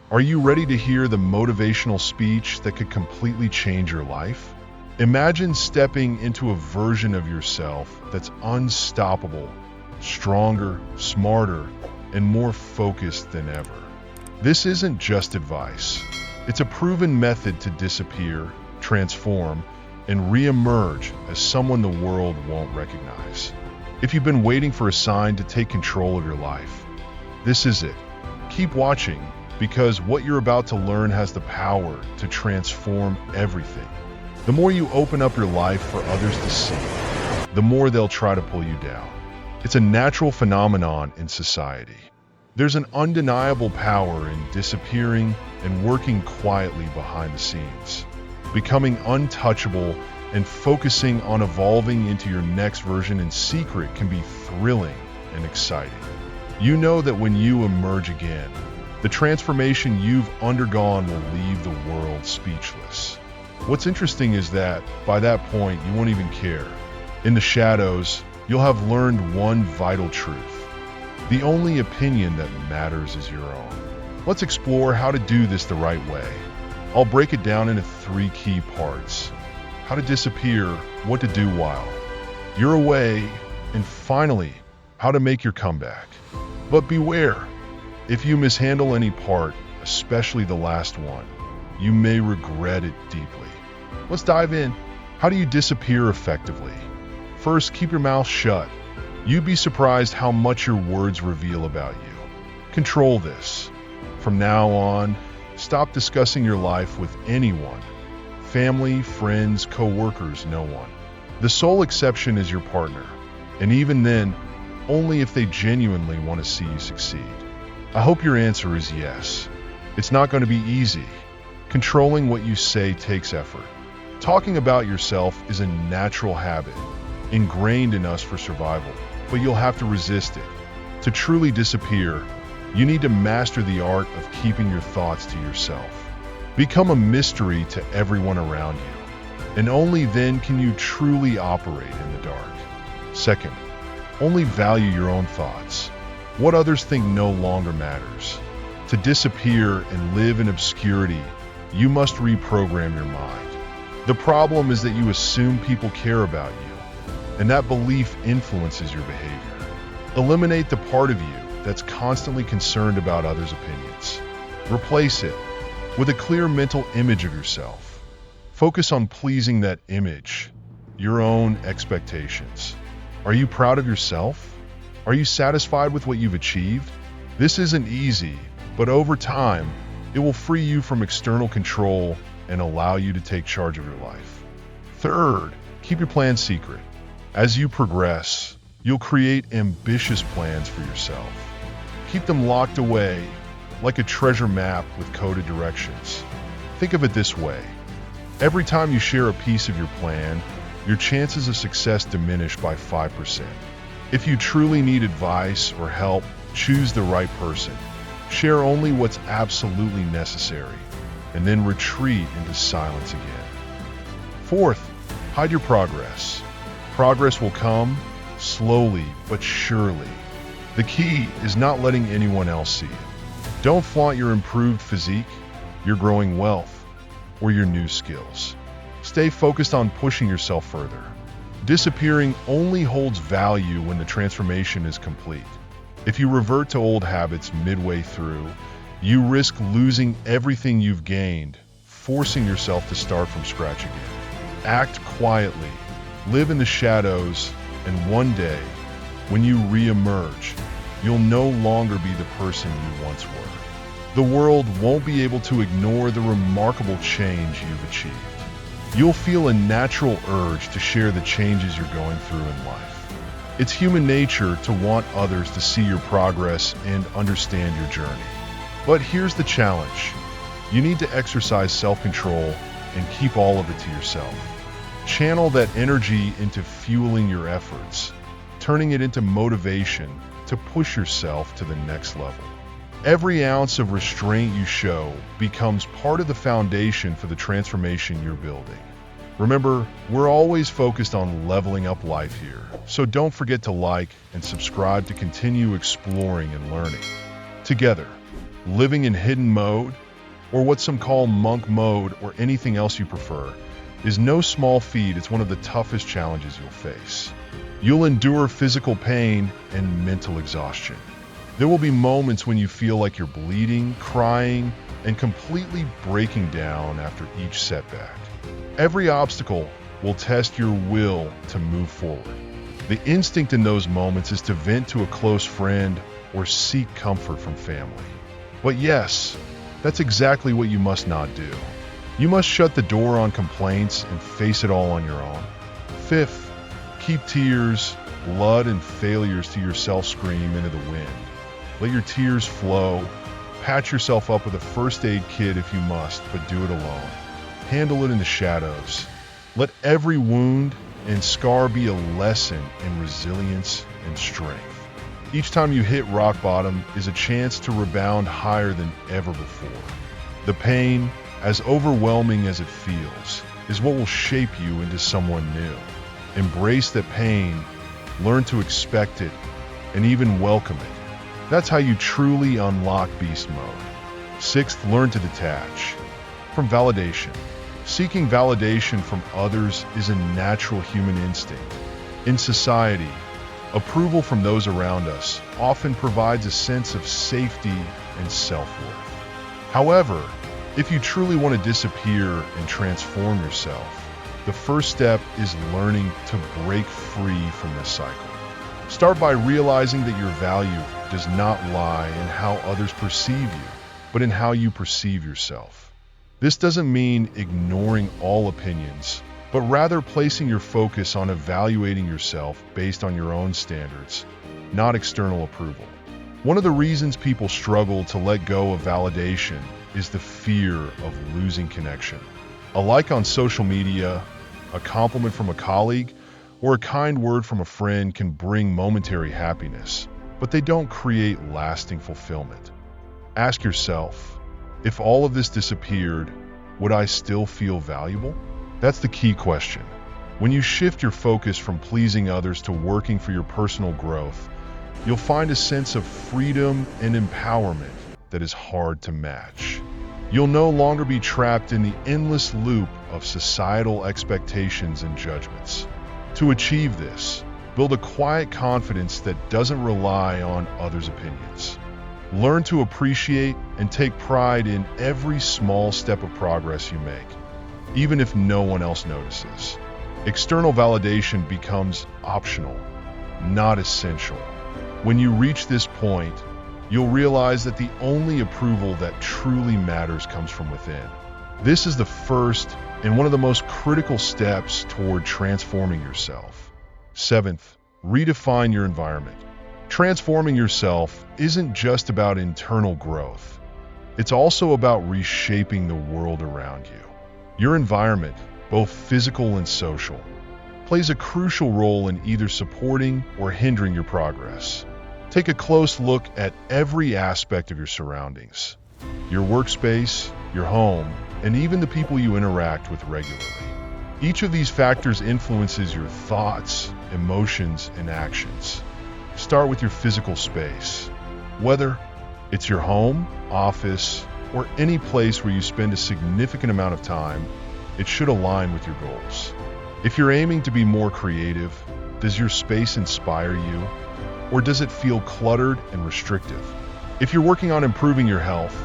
Are you ready to hear the motivational speech that could completely change your life? Imagine stepping into a version of yourself that's unstoppable, stronger, smarter, and more focused than ever. This isn't just advice. It's a proven method to disappear, transform, and re-emerge as someone the world won't recognize. If you've been waiting for a sign to take control of your life, this is it. Keep watching, because what you're about to learn has the power to transform everything. The more you open up your life for others to see, the more they'll try to pull you down. It's a natural phenomenon in society. There's an undeniable power in disappearing and working quietly behind the scenes, becoming untouchable and focusing on evolving into your next version in secret can be thrilling and exciting. You know that when you emerge again, the transformation you've undergone will leave the world speechless. What's interesting is that, by that point, you won't even care. In the shadows, you'll have learned one vital truth. The only opinion that matters is your own. Let's explore how to do this the right way. I'll break it down into 3 key parts: how to disappear, what to do while you're away, and finally, how to make your comeback. But beware, if you mishandle any part, especially the last one, you may regret it deeply. Let's dive in. How do you disappear effectively? First, keep your mouth shut. You'd be surprised how much your words reveal about you. Control this. From now on, stop discussing your life with anyone. Family, friends, co-workers, no one. The sole exception is your partner, and even then, only if they genuinely want to see you succeed. I hope your answer is yes. It's not going to be easy. Controlling what you say takes effort. Talking about yourself is a natural habit, ingrained in us for survival, but you'll have to resist it. To truly disappear, you need to master the art of keeping your thoughts to yourself. Become a mystery to everyone around you, and only then can you truly operate in the dark. Second, only value your own thoughts. What others think no longer matters. To disappear and live in obscurity, you must reprogram your mind. The problem is that you assume people care about you, and that belief influences your behavior. Eliminate the part of you that's constantly concerned about others' opinions. Replace it with a clear mental image of yourself. Focus on pleasing that image, your own expectations. Are you proud of yourself? Are you satisfied with what you've achieved? This isn't easy, but over time, it will free you from external control and allow you to take charge of your life. Third, keep your plans secret. As you progress, you'll create ambitious plans for yourself. Keep them locked away, like a treasure map with coded directions. Think of it this way. Every time you share a piece of your plan, your chances of success diminish by 5%. If you truly need advice or help, choose the right person. Share only what's absolutely necessary, and then retreat into silence again. Fourth, hide your progress. Progress will come, slowly but surely. The key is not letting anyone else see it. Don't flaunt your improved physique, your growing wealth, or your new skills. Stay focused on pushing yourself further. Disappearing only holds value when the transformation is complete. If you revert to old habits midway through, you risk losing everything you've gained, forcing yourself to start from scratch again. Act quietly, live in the shadows, and one day, when you re-emerge, you'll no longer be the person you once were. The world won't be able to ignore the remarkable change you've achieved. You'll feel a natural urge to share the changes you're going through in life. It's human nature to want others to see your progress and understand your journey. But here's the challenge. You need to exercise self-control and keep all of it to yourself. Channel that energy into fueling your efforts, turning it into motivation to push yourself to the next level. Every ounce of restraint you show becomes part of the foundation for the transformation you're building. Remember, we're always focused on leveling up life here, so don't forget to like and subscribe to continue exploring and learning. Together, living in hidden mode, or what some call monk mode, or anything else you prefer, is no small feat. It's one of the toughest challenges you'll face. You'll endure physical pain and mental exhaustion. There will be moments when you feel like you're bleeding, crying, and completely breaking down after each setback. Every obstacle will test your will to move forward. The instinct in those moments is to vent to a close friend or seek comfort from family. But yes, that's exactly what you must not do. You must shut the door on complaints and face it all on your own. Fifth, keep tears, blood, and failures to yourself scream into the wind. Let your tears flow. Patch yourself up with a first aid kit if you must, but do it alone. Handle it in the shadows. Let every wound and scar be a lesson in resilience and strength. Each time you hit rock bottom is a chance to rebound higher than ever before. The pain, as overwhelming as it feels, is what will shape you into someone new. Embrace the pain, learn to expect it, and even welcome it. That's how you truly unlock beast mode. Sixth, learn to detach from validation. Seeking validation from others is a natural human instinct. In society, approval from those around us often provides a sense of safety and self-worth. However, if you truly want to disappear and transform yourself, the first step is learning to break free from this cycle. Start by realizing that your value does not lie in how others perceive you, but in how you perceive yourself. This doesn't mean ignoring all opinions, but rather placing your focus on evaluating yourself based on your own standards, not external approval. One of the reasons people struggle to let go of validation is the fear of losing connection. A like on social media, a compliment from a colleague, or a kind word from a friend can bring momentary happiness, but they don't create lasting fulfillment. Ask yourself, if all of this disappeared, would I still feel valuable? That's the key question. When you shift your focus from pleasing others to working for your personal growth, you'll find a sense of freedom and empowerment that is hard to match. You'll no longer be trapped in the endless loop of societal expectations and judgments. To achieve this, build a quiet confidence that doesn't rely on others' opinions. Learn to appreciate and take pride in every small step of progress you make, even if no one else notices. External validation becomes optional, not essential. When you reach this point, you'll realize that the only approval that truly matters comes from within. This is the first and one of the most critical steps toward transforming yourself. Seventh, redefine your environment. Transforming yourself isn't just about internal growth. It's also about reshaping the world around you. Your environment, both physical and social, plays a crucial role in either supporting or hindering your progress. Take a close look at every aspect of your surroundings, your workspace, your home, and even the people you interact with regularly. Each of these factors influences your thoughts, emotions, and actions. Start with your physical space. Whether it's your home, office, or any place where you spend a significant amount of time, it should align with your goals. If you're aiming to be more creative, does your space inspire you, or does it feel cluttered and restrictive? If you're working on improving your health,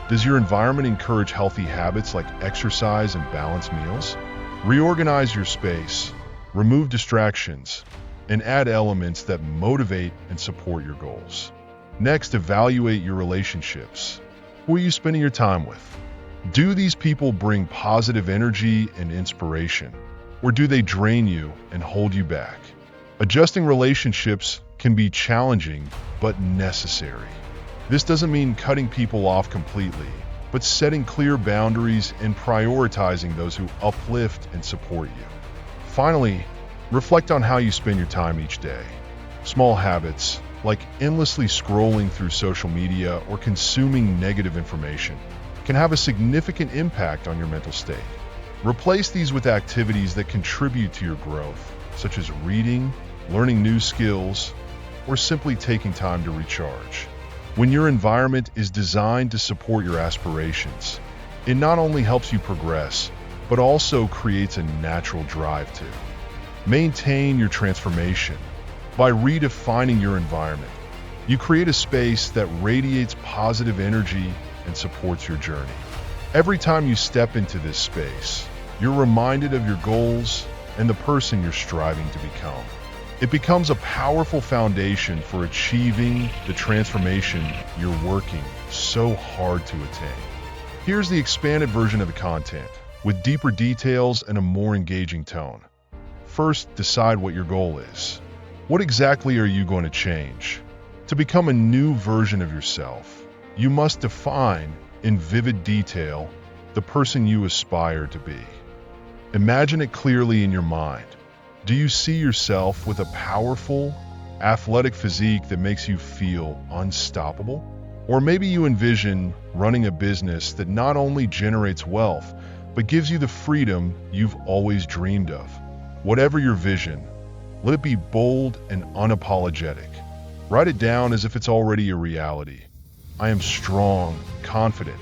does your environment encourage healthy habits like exercise and balanced meals? Reorganize your space, remove distractions, and add elements that motivate and support your goals. Next, evaluate your relationships. Who are you spending your time with? Do these people bring positive energy and inspiration, or do they drain you and hold you back? Adjusting relationships can be challenging, but necessary. This doesn't mean cutting people off completely, but setting clear boundaries and prioritizing those who uplift and support you. Finally, reflect on how you spend your time each day. Small habits, like endlessly scrolling through social media or consuming negative information, can have a significant impact on your mental state. Replace these with activities that contribute to your growth, such as reading, learning new skills, or simply taking time to recharge. When your environment is designed to support your aspirations, it not only helps you progress, but also creates a natural drive to maintain your transformation. By redefining your environment, you create a space that radiates positive energy and supports your journey. Every time you step into this space, you're reminded of your goals and the person you're striving to become. It becomes a powerful foundation for achieving the transformation you're working so hard to attain. Here's the expanded version of the content, with deeper details and a more engaging tone. First, decide what your goal is. What exactly are you going to change? To become a new version of yourself, you must define, in vivid detail, the person you aspire to be. Imagine it clearly in your mind. Do you see yourself with a powerful, athletic physique that makes you feel unstoppable? Or maybe you envision running a business that not only generates wealth, but gives you the freedom you've always dreamed of. Whatever your vision, let it be bold and unapologetic. Write it down as if it's already a reality. I am strong, confident,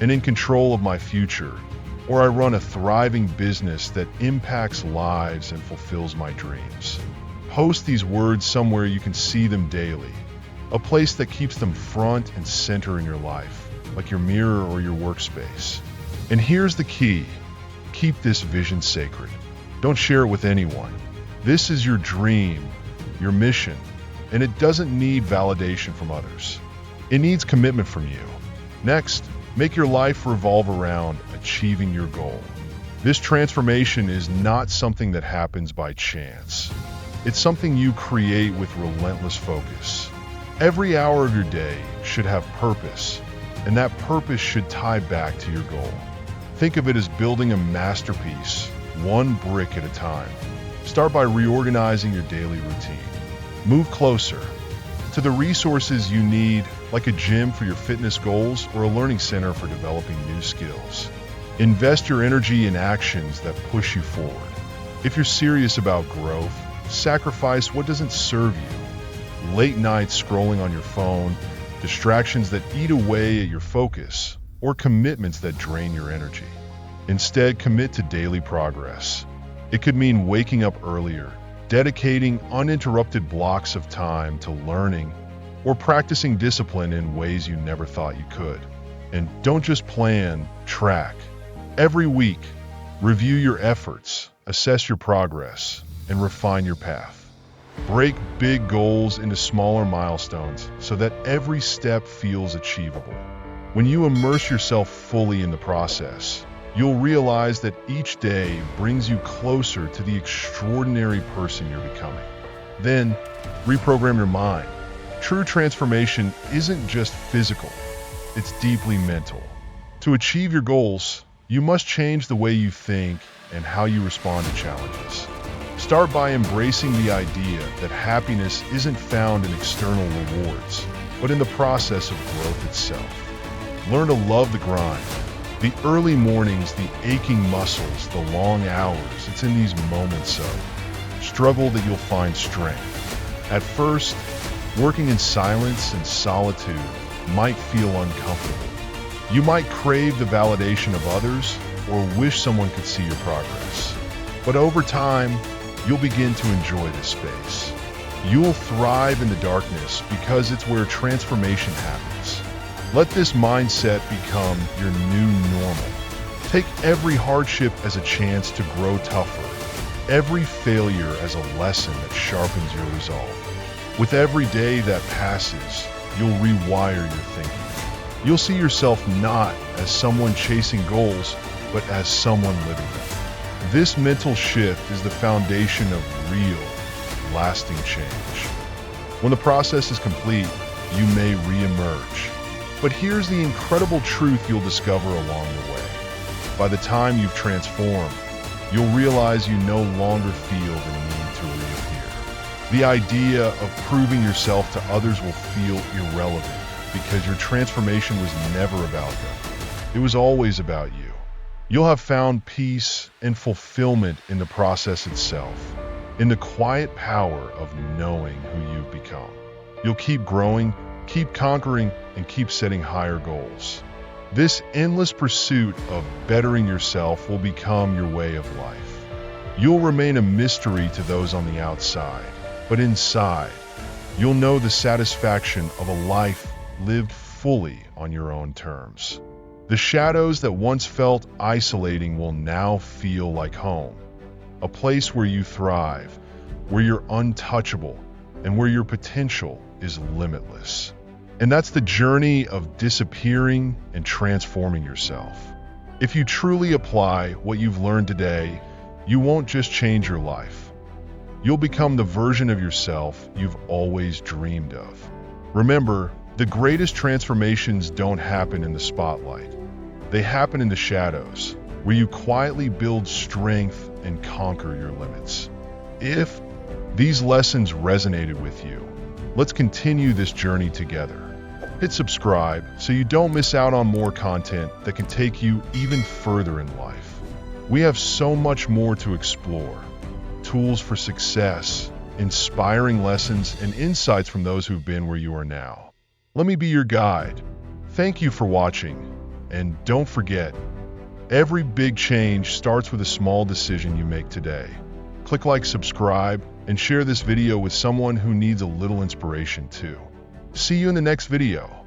and in control of my future. Or I run a thriving business that impacts lives and fulfills my dreams. Post these words somewhere you can see them daily, a place that keeps them front and center in your life, like your mirror or your workspace. And here's the key: keep this vision sacred. Don't share it with anyone. This is your dream, your mission, and it doesn't need validation from others. It needs commitment from you. Next, make your life revolve around achieving your goal. This transformation is not something that happens by chance. It's something you create with relentless focus. Every hour of your day should have purpose, and that purpose should tie back to your goal. Think of it as building a masterpiece, one brick at a time. Start by reorganizing your daily routine. Move closer to the resources you need, like a gym for your fitness goals or a learning center for developing new skills. Invest your energy in actions that push you forward. If you're serious about growth, sacrifice what doesn't serve you. Late nights scrolling on your phone, distractions that eat away at your focus, or commitments that drain your energy. Instead, commit to daily progress. It could mean waking up earlier, dedicating uninterrupted blocks of time to learning, or practicing discipline in ways you never thought you could. And don't just plan, track. Every week, review your efforts, assess your progress, and refine your path. Break big goals into smaller milestones so that every step feels achievable. When you immerse yourself fully in the process, you'll realize that each day brings you closer to the extraordinary person you're becoming. Then, reprogram your mind. True transformation isn't just physical, it's deeply mental. To achieve your goals, you must change the way you think and how you respond to challenges. Start by embracing the idea that happiness isn't found in external rewards, but in the process of growth itself. Learn to love the grind. The early mornings, the aching muscles, the long hours, it's in these moments of struggle that you'll find strength. At first, working in silence and solitude might feel uncomfortable. You might crave the validation of others or wish someone could see your progress. But over time, you'll begin to enjoy this space. You'll thrive in the darkness because it's where transformation happens. Let this mindset become your new normal. Take every hardship as a chance to grow tougher, every failure as a lesson that sharpens your resolve. With every day that passes, you'll rewire your thinking. You'll see yourself not as someone chasing goals, but as someone living them. This mental shift is the foundation of real, lasting change. When the process is complete, you may re-emerge. But here's the incredible truth you'll discover along the way. By the time you've transformed, you'll realize you no longer feel the need to reappear. The idea of proving yourself to others will feel irrelevant because your transformation was never about them. It was always about you. You'll have found peace and fulfillment in the process itself, in the quiet power of knowing who you've become. You'll keep growing Keep conquering and keep setting higher goals. This endless pursuit of bettering yourself will become your way of life. You'll remain a mystery to those on the outside, but inside, you'll know the satisfaction of a life lived fully on your own terms. The shadows that once felt isolating will now feel like home, a place where you thrive, where you're untouchable, and where your potential is limitless. And that's the journey of disappearing and transforming yourself. If you truly apply what you've learned today, you won't just change your life. You'll become the version of yourself you've always dreamed of. Remember, the greatest transformations don't happen in the spotlight. They happen in the shadows, where you quietly build strength and conquer your limits. If these lessons resonated with you, let's continue this journey together. Hit subscribe so you don't miss out on more content that can take you even further in life. We have so much more to explore. Tools for success, inspiring lessons, and insights from those who've been where you are now. Let me be your guide. Thank you for watching. And don't forget, every big change starts with a small decision you make today. Click like, subscribe, and share this video with someone who needs a little inspiration too. See you in the next video.